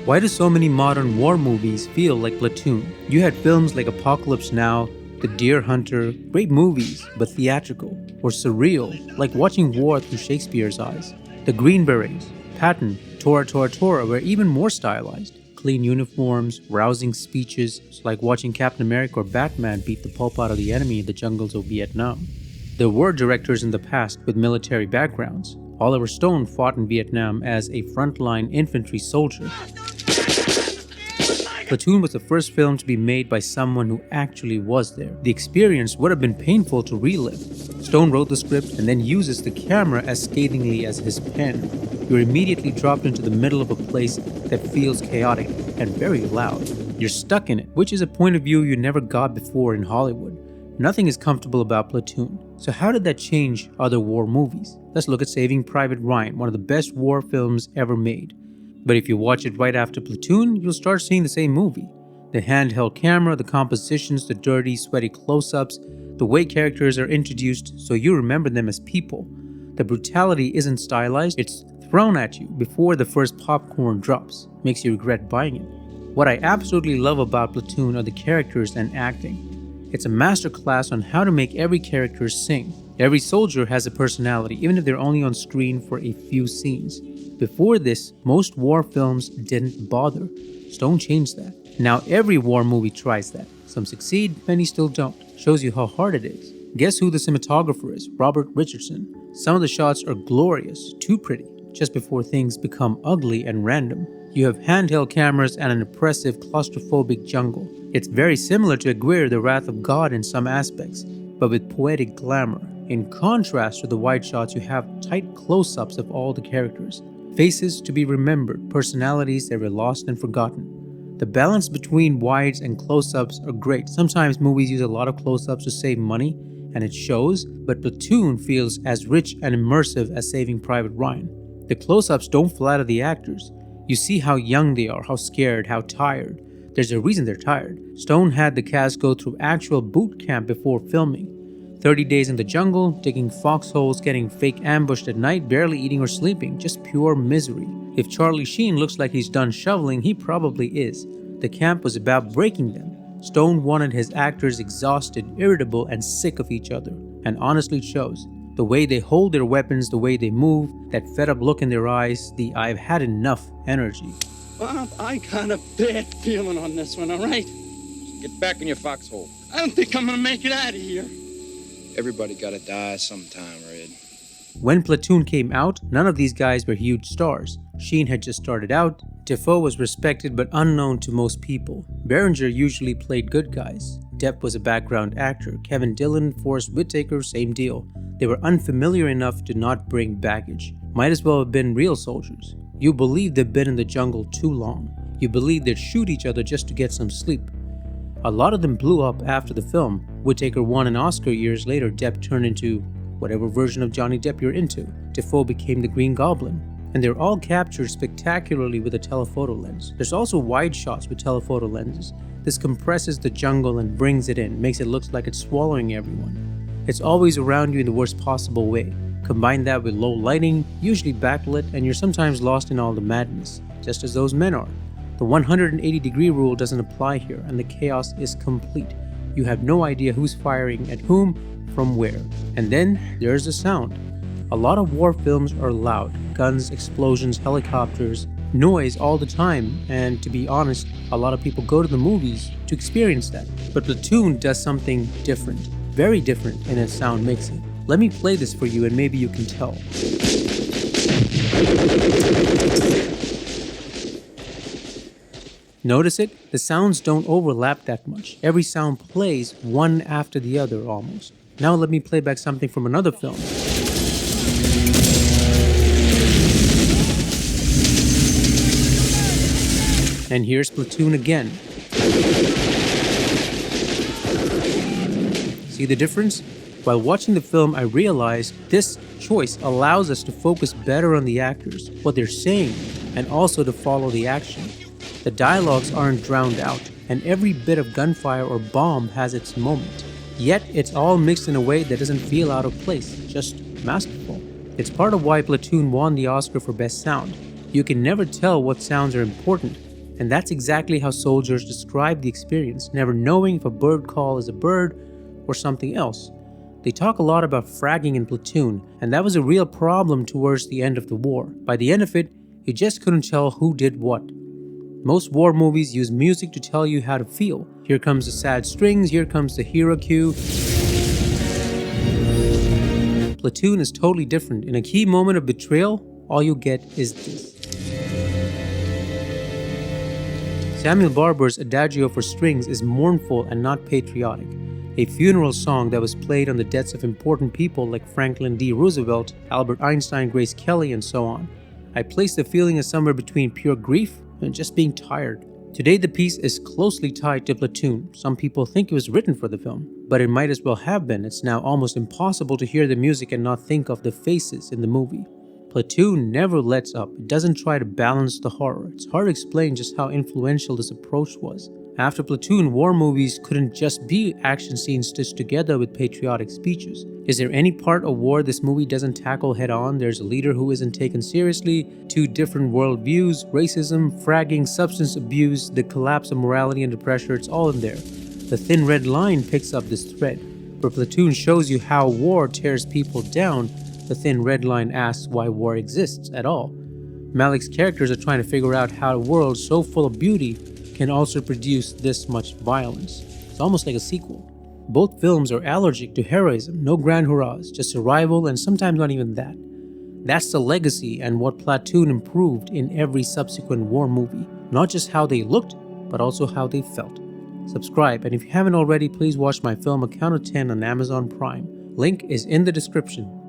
Why do so many modern war movies feel like Platoon? You had films like Apocalypse Now, The Deer Hunter, great movies, but theatrical, or surreal, like watching war through Shakespeare's eyes. The Green Berets, Patton, Tora Tora Tora were even more stylized. Clean uniforms, rousing speeches, it's like watching Captain America or Batman beat the pulp out of the enemy in the jungles of Vietnam. There were directors in the past with military backgrounds. Oliver Stone fought in Vietnam as a frontline infantry soldier. Platoon was the first film to be made by someone who actually was there. The experience would have been painful to relive. Stone wrote the script and then uses the camera as scathingly as his pen. You're immediately dropped into the middle of a place that feels chaotic and very loud. You're stuck in it, which is a point of view you never got before in Hollywood. Nothing is comfortable about Platoon. So how did that change other war movies? Let's look at Saving Private Ryan, one of the best war films ever made. But if you watch it right after Platoon, you'll start seeing the same movie. The handheld camera, the compositions, the dirty, sweaty close-ups, the way characters are introduced so you remember them as people. The brutality isn't stylized, it's thrown at you before the first popcorn drops. Makes you regret buying it. What I absolutely love about Platoon are the characters and acting. It's a masterclass on how to make every character sing. Every soldier has a personality, even if they're only on screen for a few scenes. Before this, most war films didn't bother. Stone changed that. Now every war movie tries that. Some succeed, many still don't. Shows you how hard it is. Guess who the cinematographer is? Robert Richardson. Some of the shots are glorious, too pretty, just before things become ugly and random. You have handheld cameras and an oppressive, claustrophobic jungle. It's very similar to Aguirre, The Wrath of God in some aspects, but with poetic glamour. In contrast to the wide shots, you have tight close-ups of all the characters. Faces to be remembered, personalities that were lost and forgotten. The balance between wides and close-ups are great. Sometimes movies use a lot of close-ups to save money, and it shows, but Platoon feels as rich and immersive as Saving Private Ryan. The close-ups don't flatter the actors. You see how young they are, how scared, how tired. There's a reason they're tired. Stone had the cast go through actual boot camp before filming. 30 days in the jungle, digging foxholes, getting fake ambushed at night, barely eating or sleeping, just pure misery. If Charlie Sheen looks like he's done shoveling, he probably is. The camp was about breaking them. Stone wanted his actors exhausted, irritable, and sick of each other. And honestly it shows. The way they hold their weapons, the way they move, that fed up look in their eyes, the I've had enough energy. Bob, I got a bad feeling on this one, all right? Get back in your foxhole. I don't think I'm gonna make it out of here. Everybody gotta die sometime, Red. When Platoon came out, none of these guys were huge stars. Sheen had just started out, Defoe was respected but unknown to most people. Berenger usually played good guys. Depp was a background actor. Kevin Dillon, Forrest Whitaker, same deal. They were unfamiliar enough to not bring baggage. Might as well have been real soldiers. You believe they've been in the jungle too long. You believe they'd shoot each other just to get some sleep. A lot of them blew up after the film. Whitaker won an Oscar years later. Depp turned into whatever version of Johnny Depp you're into. Defoe became the Green Goblin. And they're all captured spectacularly with a telephoto lens. There's also wide shots with telephoto lenses. This compresses the jungle and brings it in, makes it look like it's swallowing everyone. It's always around you in the worst possible way. Combine that with low lighting, usually backlit, and you're sometimes lost in all the madness, just as those men are. The 180-degree rule doesn't apply here, and the chaos is complete. You have no idea who's firing at whom, from where. And then there's the sound. A lot of war films are loud. Guns, explosions, helicopters, noise all the time, and to be honest, a lot of people go to the movies to experience that. But Platoon does something different, very different in its sound mixing. Let me play this for you and maybe you can tell. Notice it? The sounds don't overlap that much. Every sound plays one after the other almost. Now let me play back something from another film. And here's Platoon again. See the difference? While watching the film, I realized this choice allows us to focus better on the actors, what they're saying, and also to follow the action. The dialogues aren't drowned out, and every bit of gunfire or bomb has its moment. Yet, it's all mixed in a way that doesn't feel out of place, just masterful. It's part of why Platoon won the Oscar for Best Sound. You can never tell what sounds are important And that's exactly how soldiers describe the experience, never knowing if a bird call is a bird or something else. They talk a lot about fragging in Platoon, and that was a real problem towards the end of the war. By the end of it, you just couldn't tell who did what. Most war movies use music to tell you how to feel. Here comes the sad strings, here comes the hero cue. Platoon is totally different. In a key moment of betrayal, all you get is this. Samuel Barber's Adagio for Strings is mournful and not patriotic, a funeral song that was played on the deaths of important people like Franklin D. Roosevelt, Albert Einstein, Grace Kelly, and so on. I place the feeling as somewhere between pure grief and just being tired. Today the piece is closely tied to Platoon. Some people think it was written for the film, but it might as well have been. It's now almost impossible to hear the music and not think of the faces in the movie. Platoon never lets up. It doesn't try to balance the horror. It's hard to explain just how influential this approach was. After Platoon, war movies couldn't just be action scenes stitched together with patriotic speeches. Is there any part of war this movie doesn't tackle head-on? There's a leader who isn't taken seriously, two different worldviews, racism, fragging, substance abuse, the collapse of morality under pressure, it's all in there. The Thin Red Line picks up this thread. Where Platoon shows you how war tears people down, The Thin Red Line asks why war exists at all. Malik's characters are trying to figure out how a world so full of beauty can also produce this much violence. It's almost like a sequel. Both films are allergic to heroism, no grand hurrahs, just survival and sometimes not even that. That's the legacy and what Platoon improved in every subsequent war movie. Not just how they looked, but also how they felt. Subscribe, and if you haven't already, please watch my film A Count of 10 on Amazon Prime. Link is in the description.